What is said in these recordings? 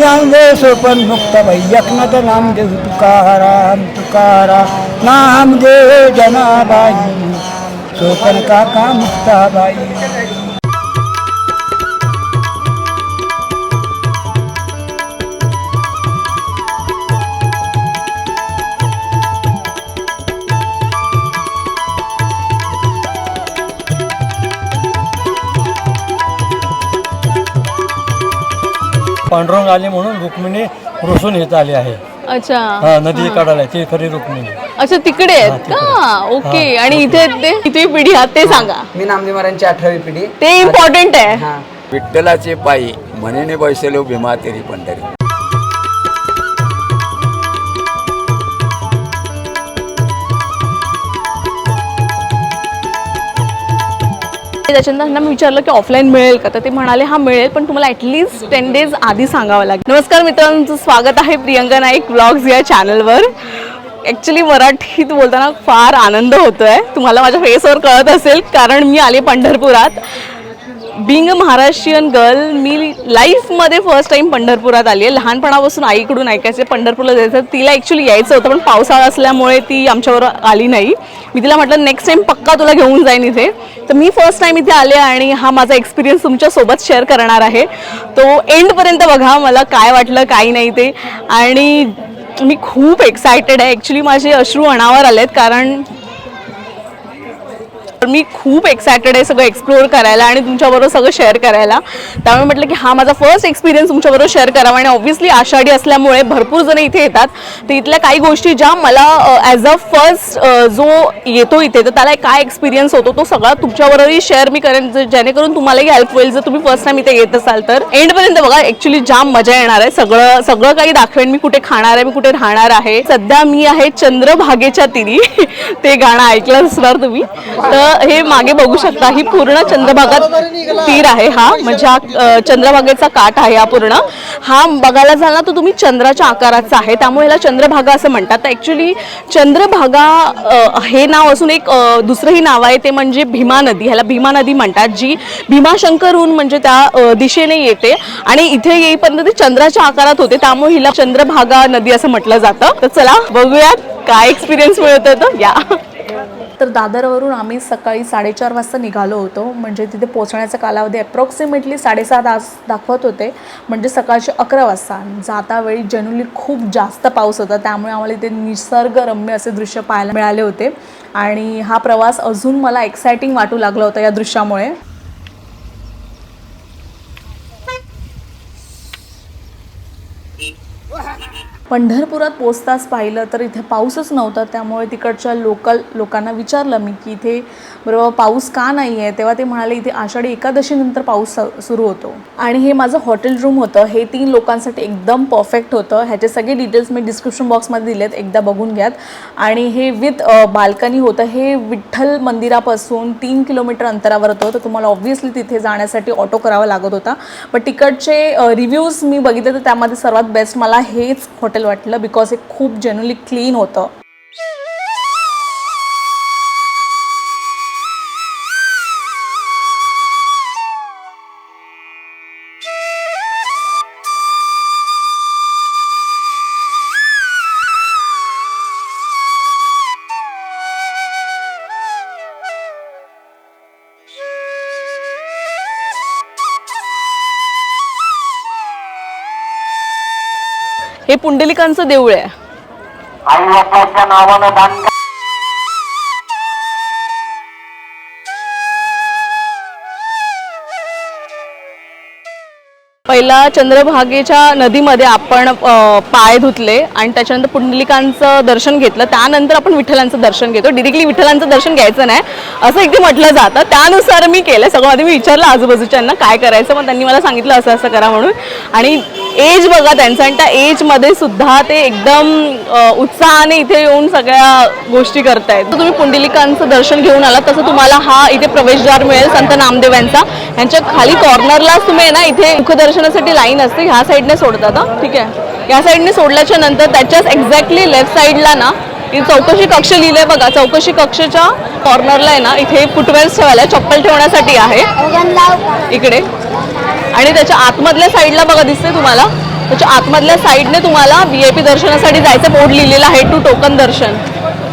नामदेव सोपन मुक्ताबाई एकनाथ नामदेव तुकाराम तुकाराम नामदेव जनाबाई सोपन काका मुक्ताबाई. पांडुरंग आले म्हणून रुक्मिणी रुसून येत आली आहे. अच्छा हा नदी काढायला ती खरी रुक्मिणी. अच्छा तिकडे आहेत का? ओके. आणि इथे ते किती पिढी आहात ते सांगा. मी नामदेव महाराजांची 18वी पिढी. ते इम्पॉर्टंट आहे. विठ्ठलाचे पायी म्हणेने बैसलो भीमा तेरी पंढरी. त्याच्यानंतर त्यांना मी विचारलं की ऑफलाईन मिळेल का, तर ते म्हणाले हा मिळेल, पण तुम्हाला ॲटलिस्ट 10 days आधी सांगावं लागेल. नमस्कार मित्रांनो, स्वागत आहे प्रियंका नाईक व्लॉग्स या चॅनलवर. ॲक्च्युली मराठीत बोलताना फार आनंद होतोय, तुम्हाला माझ्या फेसवर कळत असेल, कारण मी आले पंढरपुरात. बिंग अ महाराष्ट्रीयन गर्ल, मी लाईफमध्ये फर्स्ट टाईम पंढरपुरात आली आहे. लहानपणापासून आईकडून ऐकायचे पंढरपूरला जायचं. तिला ॲक्च्युली यायचं होतं, पण पावसाळा असल्यामुळे ती आमच्याबरोबर आली नाही. मी तिला म्हटलं नेक्स्ट टाईम पक्का तुला घेऊन जाईन इथे. तर मी फर्स्ट टाईम इथे आले आणि हा माझा एक्सपिरियन्स तुमच्यासोबत शेअर करणार आहे. तो एंडपर्यंत बघा, मला काय वाटलं काय नाही ते. आणि मी खूप एक्सायटेड आहे. ॲक्च्युली माझे अश्रू अनावर आलेत, कारण मी खूप एक्सायटेड आहे सगळं एक्सप्लोअर करायला आणि तुमच्याबरोबर सगळं शेअर करायला. त्यामुळे म्हटलं की हा माझा फर्स्ट एक्सपिरियन्स तुमच्याबरोबर शेअर करावा. आणि ऑब्व्हियसली आषाढी असल्यामुळे भरपूर जण इथे येतात, तर इथल्या काही गोष्टी ज्या मला ॲज अ फर्स्ट जो येतो इथे, तर त्याला काय एक्सपिरियन्स होतो तो सगळा तुमच्याबरोबरही शेअर मी करेन, जेणेकरून तुम्हालाही हेल्प होईल जर तुम्ही फर्स्ट टाइम इथे येत असाल तर. एंडपर्यंत बघा, ॲक्च्युली जाम मजा येणार आहे. सगळं काही दाखवेन मी, कुठे खाणार आहे, मी कुठे राहणार आहे. सध्या मी आहे चंद्रभागेच्या तिरी. ते गाणं ऐकलं असणार तुम्ही. तर हे मागे बघू शकता, ही पूर्ण चंद्रभागा तीर आहे. हा म्हणजे हा चंद्रभागेचा काठ आहे. हा पूर्ण हा बघायला जाल ना तर तुम्ही चंद्राच्या आकाराचा आहे, त्यामुळे ह्याला चंद्रभागा असं म्हणतात. तर ॲक्च्युली चंद्रभागा हे नाव असून एक दुसरंही नाव आहे, ते म्हणजे भीमा नदी. ह्याला भीमा नदी म्हणतात, जी भीमाशंकरहून म्हणजे त्या दिशेने येते आणि इथे येईपर्यंत ती चंद्राच्या आकारात होते, त्यामुळे हिला चंद्रभागा नदी असं म्हटलं जातं. तर चला बघूयात काय एक्सपिरियन्स मिळत होतं. या तर दादरवरून आम्ही सकाळी 4:30 वाजता निघालो होतो. म्हणजे तिथे पोहोचण्याचा कालावधी अप्रॉक्सिमेटली 7:30 तास दाखवत होते, म्हणजे सकाळचे 11 वाजता. जातावेळी जनरली खूप जास्त पाऊस होता, त्यामुळे आम्हाला इथे निसर्गरम्य असे दृश्य पाहायला मिळाले होते. आणि हा प्रवास अजून मला एक्सायटिंग वाटू लागला होता या दृश्यामुळे. पंढरपुरात पोचताच पाहिलं तर इथे पाऊसच नव्हता, त्यामुळे तिकडच्या लोकांना विचारलं मी की इथे बरोबर पाऊस का नाही आहे, तेव्हा ते म्हणाले इथे आषाढी एकादशीनंतर पाऊस सुरू होतो. आणि हे माझं हॉटेल रूम होतं, हे 3 लोकांसाठी एकदम परफेक्ट होतं. ह्याचे सगळे डिटेल्स मी डिस्क्रिप्शन बॉक्समध्ये दिलेत, एकदा बघून घ्यात. आणि हे विथ बाल्कनी होतं. हे विठ्ठल मंदिरापासून 3 किलोमीटर अंतरावर होतं, तर तुम्हाला ऑब्व्हियसली तिथे जाण्यासाठी ऑटो करावा लागत होता. पण तिकडचे रिव्ह्यूज मी बघितले तर त्यामध्ये सर्वात बेस्ट मला हेच हॉटेल वाटलं, बिकॉज हे खूप जनरली क्लीन होतं. हे पुंडलिकांचं देऊळ आहे. पहिला चंद्रभागेच्या नदीमध्ये आपण पाय धुतले आणि त्याच्यानंतर पुंडलिकांचं दर्शन घेतलं. त्यानंतर आपण विठ्ठलांचं दर्शन घेतो. डिरेक्टली विठ्ठलांचं दर्शन घ्यायचं नाही असं एकदा म्हटलं जातं. त्यानुसार मी केलं सगळं. आधी मी विचारलं आजूबाजूच्यांना काय करायचं, मग त्यांनी मला सांगितलं असं असं करा म्हणून. आणि एज बघा त्यांचं, आणि त्या एजमध्ये सुद्धा ते एकदम उत्साहाने इथे येऊन सगळ्या गोष्टी करतायत. तर तुम्ही पुंडलिकांचं दर्शन घेऊन आलात तसं तुम्हाला हा इथे प्रवेशद्वार मिळेल संत नामदेव यांचा. यांच्या खाली कॉर्नरलाच तुम्ही ना इथे मुखदर्शनासाठी लाईन असते, ह्या साईडने सोडतात. ठीक आहे, या साईडने सोडल्याच्या नंतर त्याच्याच एक्झॅक्टली लेफ्ट साईडला ना चौकशी कक्ष लिहिलंय बघा. चौकशी कक्षाच्या कॉर्नरला आहे ना इथे फुटवेअर्स ठेवायला, चप्पल ठेवण्यासाठी आहे इकडे. आणि त्याच्या आतमधल्या साईडला बघा दिसते तुम्हाला त्याच्या आतमधल्या साईडने तुम्हाला VIP दर्शनासाठी जायचं, बोर्ड लिहिलेलं आहे टू टोकन दर्शन.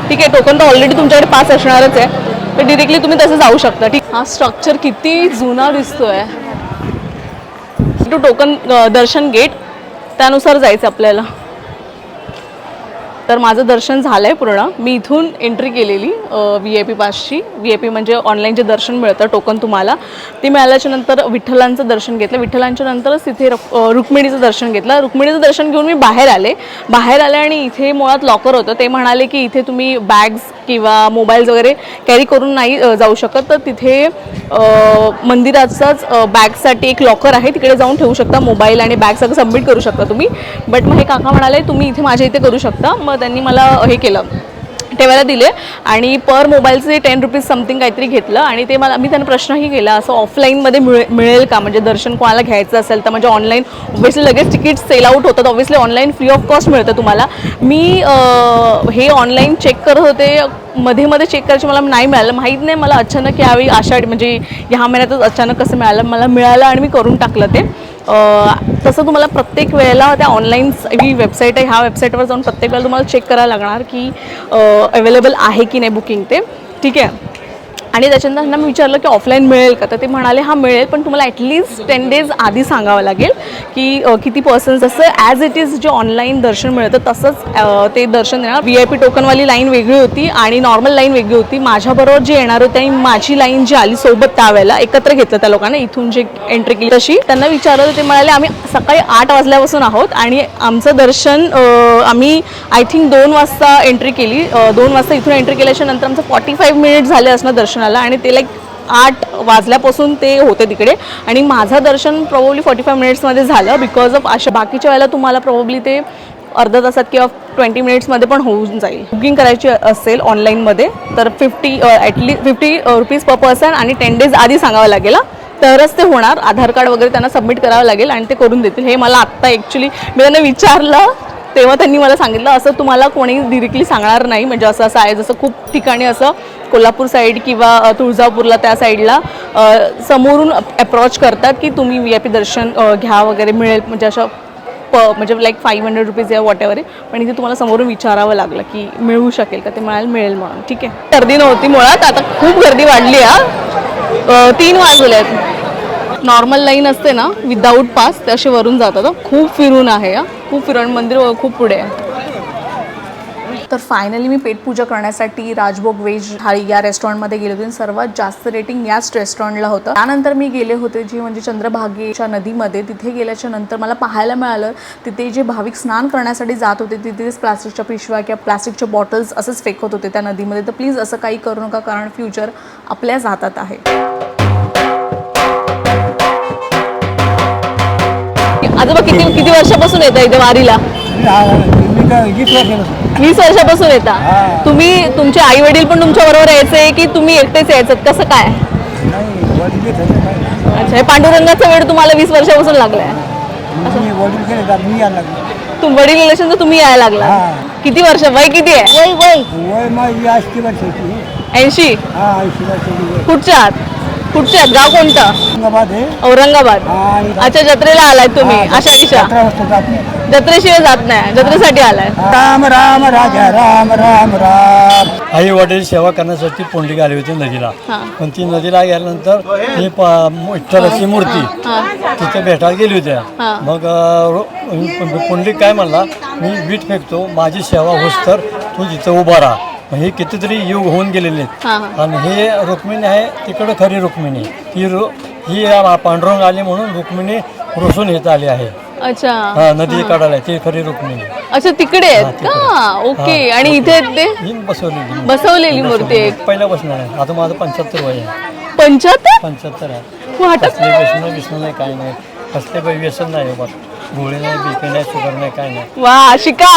ठीक आहे, टोकन तर ऑलरेडी तुमच्याकडे पास असणारच आहे, तर डिरेक्टली तुम्ही तसं जाऊ शकता. ठीक, हा स्ट्रक्चर किती जुना दिसतोय. टू टोकन दर्शन गेट, त्यानुसार जायचं आपल्याला. तर माझं दर्शन झालं आहे पूर्ण. मी इथून एंट्री केलेली VIP पासची. VIP म्हणजे ऑनलाईन जे दर्शन मिळतं टोकन तुम्हाला, ते मिळाल्याच्या नंतर विठ्ठलांचं दर्शन घेतलं. विठ्ठलांच्या नंतरच तिथे रुक्मिणीचं दर्शन घेतलं. रुक्मिणीचं दर्शन घेऊन मी बाहेर आले आणि इथे मुळात लॉकर होतं. ते म्हणाले की इथे तुम्ही बॅग्स किंवा मोबाईल्स वगैरे कॅरी करून नाही जाऊ शकत, तर तिथे मंदिराचाच बॅगसाठी एक लॉकर आहे, तिकडे जाऊन ठेवू शकता. मोबाईल आणि बॅग सगळं सबमिट करू शकता तुम्ही. बट मग हे काका म्हणाले तुम्ही इथे माझ्या इथे करू शकता. मग त्यांनी मला हे केलं, ठेवायला दिले आणि पर मोबाईलचे 10 रुपीज समथिंग काहीतरी घेतलं. आणि ते मी त्यांना प्रश्नही केला, असं ऑफलाईनमध्ये मिळेल का, म्हणजे दर्शन कोणाला घ्यायचं असेल तर. म्हणजे ऑनलाईन ऑब्व्हियसली लगेच तिकीट सेल आउट होतात, obviously online free of cost मिळतं तुम्हाला. मी हे ऑनलाईन चेक करत होते, मध्ये चेक करायचे, मला नाही मिळालं. माहीत नाही मला अचानक यावेळी आषाढी म्हणजे ह्या महिन्यातच अचानक कसं मिळालं, मला मिळालं आणि मी करून टाकलं ते. तसं तुम्हाला प्रत्येक वेळेला त्या ऑनलाईन ही वेबसाईट आहे, ह्या वेबसाईटवर जाऊन प्रत्येक वेळेला तुम्हाला चेक करायला लागणार की अवेलेबल आहे की नाही बुकिंग ते. ठीक आहे. आणि त्याच्यानंतर त्यांना मी विचारलं की ऑफलाईन मिळेल का, तर ते म्हणाले हां मिळेल, पण तुम्हाला ॲटलिस्ट 10 days आधी सांगावं लागेल की किती पर्सन्स. जसं ॲज इट इज जे ऑनलाईन दर्शन मिळतं तसंच ते दर्शन देणार. VIP टोकनवाली लाईन वेगळी होती आणि नॉर्मल लाईन वेगळी होती. माझ्याबरोबर जे येणार होते आणि माझी लाईन जी आली सोबत त्यावेळेला एकत्र घेतलं त्या लोकांना, इथून जे एंट्री केली तशी. त्यांना विचारलं, ते म्हणाले आम्ही सकाळी 8 वाजल्यापासून आहोत आणि आमचं दर्शन आम्ही आय थिंक 2 वाजता एंट्री केली. 2 वाजता इथून एंट्री केल्याच्या नंतर आमचं 45 मिनिट्स झाले असणार दर्शनाला आणि ते लाईक 8 वाजल्यापासून ते होते तिकडे. आणि माझं दर्शन प्रॉब्ली 45 मिनिट्समध्ये झालं बिकॉज ऑफ अशा बाकीच्या वेळेला तुम्हाला प्रॉब्ली ते अर्धा तासात किंवा 20 मिनिट्समध्ये पण होऊन जाईल. बुकिंग करायची असेल ऑनलाईनमध्ये तर 50 रुपीज पर पर्सन आणि 10 days आधी सांगावं लागेल, तरच ते होणार. आधार कार्ड वगैरे त्यांना सबमिट करावं लागेल आणि ते करून देतील. हे मला आत्ता ॲक्च्युली मी त्यांना विचारलं तेव्हा त्यांनी मला सांगितलं असं तुम्हाला कोणी डिरेक्टली सांगणार नाही, म्हणजे असं आहे. जसं खूप ठिकाणी असं कोल्हापूर साईड किंवा तुळजापूरला त्या साईडला समोरून अप्रोच करतात की तुम्ही VIP दर्शन घ्या वगैरे मिळेल, म्हणजे असं म्हणजे लाईक 500 रुपीज या वॉट एव्हर. पण इथे तुम्हाला समोरून विचारावं लागलं की मिळू शकेल का, ते मिळेल म्हणून. ठीक आहे. गर्दी नव्हती मुळात, आता खूप गर्दी वाढली आहे. 3 वाजले आहेत. नॉर्मल लाईन असते ना विदाऊट पास ते असे वरून जातात. खूप फिरून आहे, खूप फिरून. मंदिर खूप पुढे आहे. तर फायनली मी पेटपूजा करण्यासाठी राजभोग व्हेज थाळी या रेस्टॉरंटमध्ये गेले होते. सर्वात जास्त रेटिंग याच रेस्टॉरंटला होतं. त्यानंतर मी गेले होते जी म्हणजे चंद्रभागेच्या नदीमध्ये. तिथे गेल्याच्या नंतर मला पाहायला मिळालं तिथे जे भाविक स्नान करण्यासाठी जात होते तिथेच प्लास्टिकच्या पिशव्या किंवा प्लास्टिकच्या बॉटल्स असंच फेकत होते त्या नदीमध्ये. तर प्लीज असं काही करू नका, कारण फ्युचर आपल्याच हातात आहे. आजोबा किती वर्षापासून येता इथे वारीला? 20 वर्षापासून येता. तुम्ही तुमचे आई वडील पण तुमच्या बरोबर यायचे की तुम्ही एकटेच यायचं, कसं काय? अच्छा, हे पांडुरंगाचा वेळ तुम्हाला 20 वर्षापासून लागलाय? वडील गेल्याच्या तुम्ही यायला लागला. किती वर्ष, वय किती आहे? वय माझी 80 वर्षाची. 80? कुठच्या आहात? कुठच्या आहात? गाव कोणतं? औरंगाबाद. अच्छा, जत्रेला आलाय तुम्ही? आषाढीच्या जत्रेशिवाय जात नाही, जत्रेसाठी आलाय? राम राम राजा राम राम राम. आई वडील सेवा करण्यासाठी पुंडलिक आली होती नदीला. पण ती नदीला गेल्यानंतर ही विठ्ठलाची मूर्ती तिथे भेटायला गेली होत्या. मग पुंडलिक काय म्हणला, मी वीट फेकतो, माझी सेवा होस तर तू जिथं उभा राहा. हे कितीतरी युग होऊन गेलेले आहेत. आणि हे रुक्मिणी आहे, तिकडं खरी रुक्मिणी. ही पांडुरंग आली म्हणून रुक्मिणी रुसून येत आली आहे. अच्छा, हा, नदी काढायला ती खरी रुक्मिणी. अच्छा, तिकडे आहेत का? ओके. आणि इथे ते बसवलेली मूर्ती आहे पहिल्यापासून आहे. आता माझं 75 वय आहे. 75 आहे. वाटत व्यसन नाही, काय नाही, कसले व्यसन नाही, गोळी नाही, BP नाही, शुगर नाही, काय नाही. वा, शिका.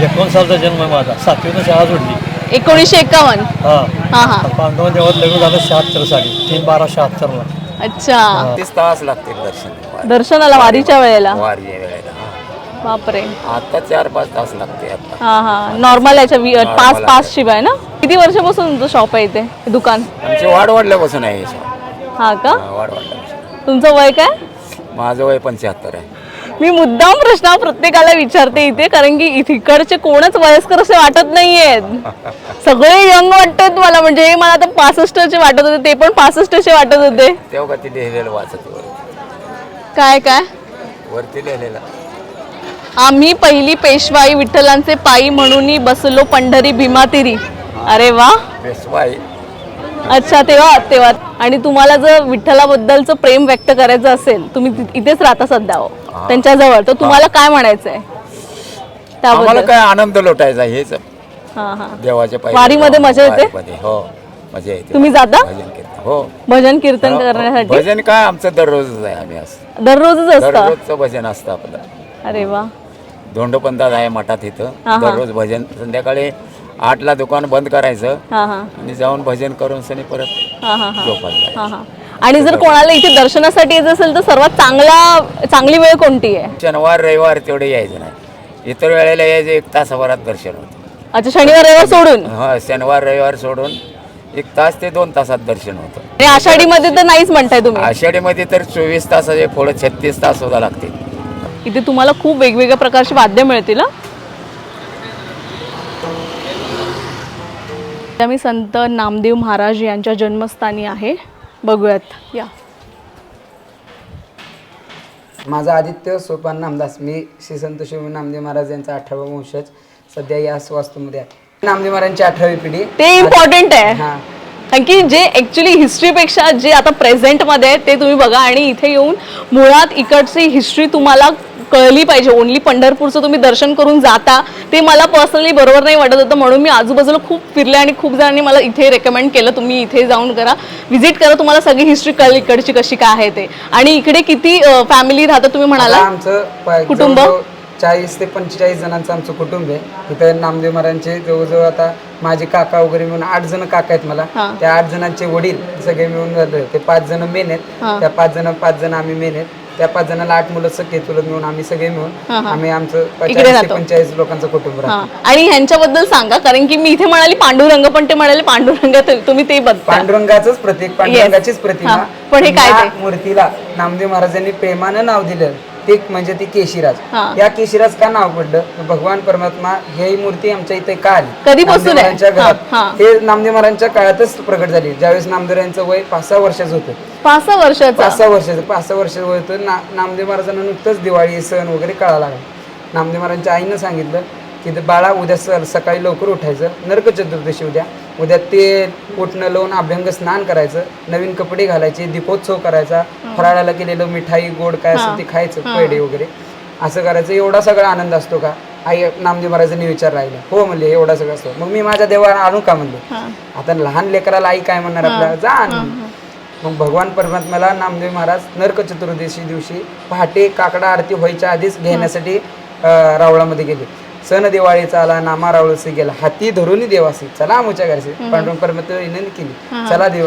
19 सालचा जन्म आहे माझा. 7वीनं शाळा सोडली 1951. हा. पांडव देवात लग्न झालं 76 साली, 3/12/76ला. अच्छा. 30 तास लागतील दर्शनाला वारीच्या वेळेला? वारीच्या वेळेला. बापरे. आता 4-5 तास लागते. हा. नॉर्मल याच्या पास शिवाय ना? किती वर्षापासून तुमचं शॉप आहे इथे, दुकान? आमची वाढ वाढल्यापासून आहे. हा का? वाढ वाढल्यापासून. तुमचं वय काय? माझं वय 75 आहे. मी मुद्दाम प्रश्न प्रत्येकाला विचारते इथे, कारण की इकडचे कोणच वयस्कर असे वाटत नाहीयेत, सगळे यंग वाटतात मला. म्हणजे हे मला आता 65चे वाटत होते, ते पण 65चे वाटत होते. तेव्हा का ते लिहिलेलं वाचत काय काय वरती लिहिलेलं आम्ही पहिली पेशवाई विठ्ठलांचे पायी म्हणून बसलो पंढरी भीमातिरी. अरे वा, पेशवाई अच्छा. तेव्हा तेव्हा आणि तुम्हाला जर विठ्ठलाबद्दलचं प्रेम व्यक्त करायचं असेल, तुम्ही इथेच राहता सध्या त्यांच्याजवळ, तर तुम्हाला काय म्हणायचंय आम्हाला त्याबद्दल? काय आनंद लोटायचा हेच हा हा. देवाच्या पायी वारीमध्ये मजा येते? वारीमध्ये, हो मजा येते. तुम्ही जाता भजन कीर्तन, हो भजन कीर्तन करण्यासाठी? भजन काय आमचं दररोजच आहे. आम्ही असं दररोजच असतं? दररोजचं भजन असतं आपलं. अरे वा. धोंडोपंथात आहे मठात इथं, हा. दररोज भजन. संध्याकाळी 8ला दुकान बंद करायचं हा हा आणि जाऊन भजन करून सनी परत हा हा हा झोपायचं. हा हा. आणि जर कोणाला इथे दर्शनासाठी यायचं असेल तर सर्वात चांगली वेळ कोणती आहे? शनिवार रविवार तेवढे यायचं नाही, इतर वेळेला यायचं 1 तासाभरात दर्शन होतं. अच्छा, शनिवार रविवार सोडून? हा, शनिवार रविवार सोडून 1 तास ते 2 तासात दर्शन होतं. आणि आषाढीमध्ये तर नाहीच म्हणताय तुम्ही? आषाढीमध्ये तर 24 तासाचे पुढे 36 तास सुद्धा लागते. इथे तुम्हाला खूप वेगवेगळ्या प्रकारची वाद्य मिळतील. मी संत नामदेव महाराज यांच्या जन्मस्थानी आहे, बघूयात या. माझा आदित्य सोपान नामदास. मी श्री संत शिव नामदेव महाराज यांचा 18वा वंशज. सध्या या वास्तूमध्ये आहे. नामदेव महाराजांची 18वी पिढी. ते इम्पॉर्टंट आहे, हा. कारण की जे ऍक्च्युली हिस्ट्रीपेक्षा जे आता प्रेझेंटमध्ये आहे ते तुम्ही बघा, आणि इथे येऊन मुळात इकडची हिस्ट्री तुम्हाला कळली पाहिजे. ओनली पंढरपूरचं तुम्ही दर्शन करून जाता ते मला पर्सनली बरोबर नाही वाटत होतं, म्हणून मी आजूबाजूला खूप फिरले आणि खूप जणांनी मला इथे रेकमेंड केलं, तुम्ही इथे जाऊन करा, व्हिजिट करा, तुम्हाला सगळी हिस्ट्री कळली इकडची कशी काय आहे ते. आणि इकडे किती फॅमिली राहतात तुम्ही म्हणाला? आमचं कुटुंब 40 ते 45 जणांचं आमचं कुटुंब आहे. इथं नामदेव महाराजांचे जवळजवळ आता माझे काका वगैरे मिळून 8 जण काका आहेत मला. त्या 8 जणांचे वडील सगळे मिळून झाले. ते 5 जण मेन आहेत. त्या 5 जण आम्ही मेन आहेत. त्या 5 जणांना 8 मुलं सख्खे चुलत मिळून आम्ही सगळे मिळून आम्ही आमचं 40 ते 45 लोकांचं कुटुंब राहतो. आणि ह्यांच्याबद्दल सांगा, कारण की मी इथे म्हणाली पांडुरंग, पण ते म्हणाले पांडुरंग तुम्ही ते बघता. पांडुरंगाचंच प्रतीक, पांडुरंगाचीच प्रतिमा. पण हे काय त्या मूर्तीला नामदेव महाराजांनी प्रेमानं नाव दिलं ते म्हणजे ती केशिराज. या केशिराज का नाव पडलं? भगवान परमात्मा ही मूर्ती आमच्या इथे का आली? कधीपासून आहे? नामदेव घरात हे नामदेव महाराजांच्या काळातच प्रकट झाली, ज्यावेळेस नामदेवांचं वय 5-6 वर्षाचं होतं. 5-6 वर्षाचं? 5-6 वर्षाचं वय होतं. नामदेव महाराजांना नुकतंच दिवाळी सण वगैरे कळायला लागला. नामदेव महाराजांच्या आईनं सांगितलं की बाळा उद्या सकाळी लवकर उठायचं, नरक चतुर्दशी उद्या तेल उठणं लावून अभ्यंग स्नान करायचं, नवीन कपडे घालायचे, दीपोत्सव करायचा, फराळाला केलेलं मिठाई गोड काय असेल ते खायचं, पेढे वगैरे असं करायचं. एवढा सगळा आनंद असतो का? आई नामदेव महाराजांनी विचार राहिला. हो म्हणले, एवढा सगळं असतो. मग मी माझ्या देवाला आणू का म्हणले. आता लहान लेकराला आई काय म्हणणार आपल्याला, जा आण. मग भगवान परमात्म्याला नामदेव महाराज नरक चतुर्दशी दिवशी पहाटे काकडा आरती व्हायच्या आधीच घेण्यासाठी रावळामध्ये गेले. सण दिवाळीचा आला, नामा रावळसे गेला, हाती धरून देवासी चला आमच्या घरचे. पांडुरंग परमात्मा विनंती केली, चला देव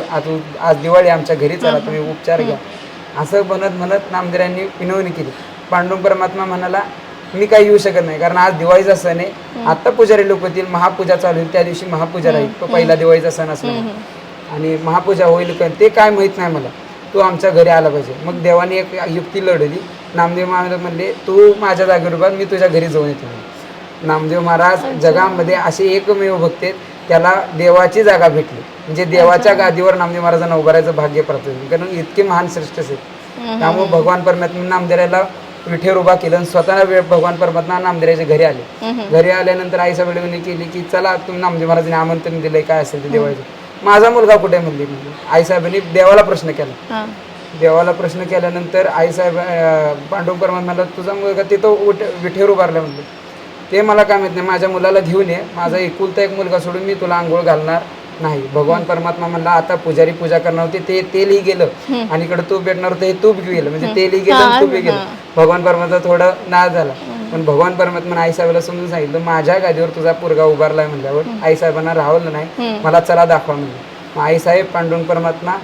आज दिवाळी आमच्या घरी, चला तुम्ही उपचार घ्या. असं म्हणत नामदेवांनी विनवणी केली. पांडुरंग परमात्मा म्हणाला, मी काही येऊ शकत नाही, कारण आज दिवाळीचा सण आहे. आता पुजारी लोक येतील, महापूजा चालू होईल, त्या दिवशी महापूजा राहील, तो पहिला दिवाळीचा सण असला आणि महापूजा होईल का ते काय माहित नाही मला, तू आमच्या घरी आला पाहिजे. मग देवाने एक युक्ती लढवली. नामदेव महाराज म्हणले, तू माझ्या जागेवर उभा, मी तुझ्या घरी जाऊन येतो. नामदेव महाराज जगामध्ये असे एकमेव भक्त आहेत त्याला देवाची जागा भेटली, म्हणजे देवाच्या गादीवर नामदेव महाराजांना उभारायचं भाग्य प्राप्त झालं, कारण इतके महान श्रेष्ठ आहेत. त्यामुळे भगवान परमात्मा नामदेवाला विठेवर उभा केलं आणि स्वतः भगवान परमात्मा नामदेवाच्या घरी आले. घरी आल्यानंतर आईसाहेबांनी केली की चला तुम्ही नामदेव महाराजांनी आमंत्रण दिलंय, काय असेल ते दिवाळीचं. माझा मुलगा कुठे म्हणली. आईसाहेबांनी देवाला प्रश्न केला. देवाला प्रश्न केल्यानंतर आईसाहेब पांडुरंग परमात्म्याला, तुझा मुलगा तिथं विठेवर उभारला म्हणले. ते मला काय माहित नाही, माझ्या मुलाला घेऊन ये, माझा एकुलता एक मुलगा सोडून मी तुला आंघोळ घालणार नाही. भगवान परमात्मा म्हणला, आता पुजारी पूजा करणार होते ते तेलही गेलं आणि इकडे तूप भेटणार होतं हे तूप गेलं, म्हणजे तेलही गेलं आणि तूपही गेलं. भगवान परमात्मा थोडं नाराज झाला, पण भगवान परमात्मा आईसाहेबाला समजून सांगितलं, माझ्या गादीवर तुझा पोरगा उभारलाय म्हणल्यावर आईसाहेबांना राहवलं नाही, मला चला दाखवा म्हणलं. मग आईसाहेब पांडुरंग परमात्मा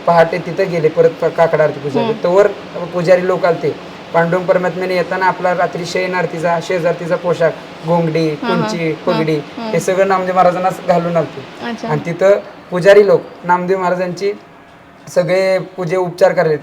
पहाटे तिथं गेले, परत काकडा आरती पूजा. तोवर पुजारी लोक आलते. पांडुरंग परमात्म्याने येताना आपला रात्री शयनार्थीचा शेजारतीचा पोशाख, घोंगडी, कुंची, पगडी हे सगळं नामदेव महाराजांना घालून आलते. आणि तिथं पुजारी लोक नामदेव महाराजांची सगळे पूजे उपचार करायचे.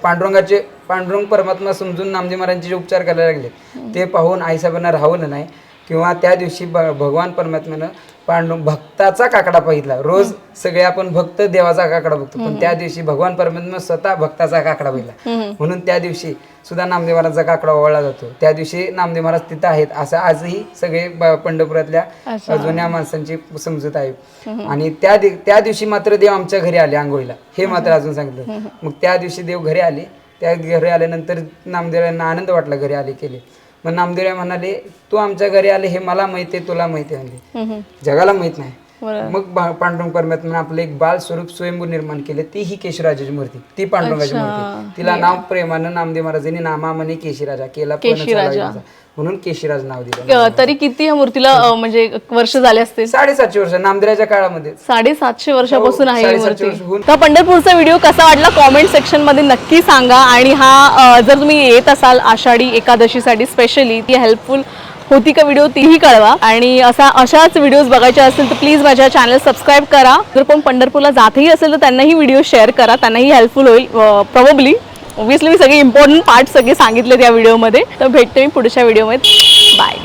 पांडुरंग परमात्मा समजून नामदेव महाराजांचे जे उपचार करायला लागले ते पाहून आईसाहेबांना राहवलं नाही किंवा त्या दिवशी भगवान परमात्म्यानं भक्ताचा काकडा बघितला. रोज सगळे आपण भक्त देवाचा काकडा बघतो, पण त्या दिवशी भगवान परमात्मा स्वतः भक्ताचा काकडा बघितला. म्हणून त्या दिवशी सुद्धा नामदेव महाराजांचा काकडा ओवाळला जातो. त्या दिवशी नामदेव महाराज तिथं आहेत असं आजही सगळे पंढरपुरातल्या जुन्या माणसांची समजूत आहे. आणि त्या दिवशी मात्र देव आमच्या घरी आले आंघोळीला, हे मात्र अजून सांगितलं. मग त्या दिवशी देव घरी आले. त्या घरी आल्यानंतर नामदेवांना आनंद वाटला, घरी आले केले. मग नामदेव म्हणाले तू आमच्या घरी आले हे मला माहिती आहे, तुला माहिती आहे, जगाला माहित नाही. मग पांडुरंग परमात्म्याने आपलं एक बाल स्वरूप स्वयंभू निर्माण केले, ती ही केशराजाची मूर्ती, ती पांडुरंगाची मूर्ती. तिला नाव प्रेमानं नामदेव महाराजांनी नामामने केशीराजा केला, म्हणून केशीराज नाव दिलं. तरी किती या मूर्तीला म्हणजे वर्ष झाले असतील? 750 वर्ष नामदेवाच्या काळामध्ये. 750 वर्षापासून आहे ही 750 मूर्ती. वर्ष. तर पंढरपूरचा व्हिडिओ कसा वाटला कॉमेंट सेक्शन मध्ये नक्की सांगा. आणि हा जर तुम्ही येत असाल आषाढी एकादशीसाठी स्पेशली, ती हेल्पफुल होती का व्हिडिओ तीही कळवा. आणि अशाच व्हिडिओज बघायचे असतील तर प्लीज माझ्या चॅनल सबस्क्राईब करा. जर कोण पंढरपूरला जातही असेल तर त्यांनाही व्हिडिओ शेअर करा, त्यांनाही हेल्पफुल होईल प्रॉबेबली. ऑब्व्हियसली मी सगळे इम्पॉर्टंट पार्ट सगळे सांगितलेत या व्हिडिओमध्ये. तर भेटते मी पुढच्या व्हिडिओमध्ये. बाय.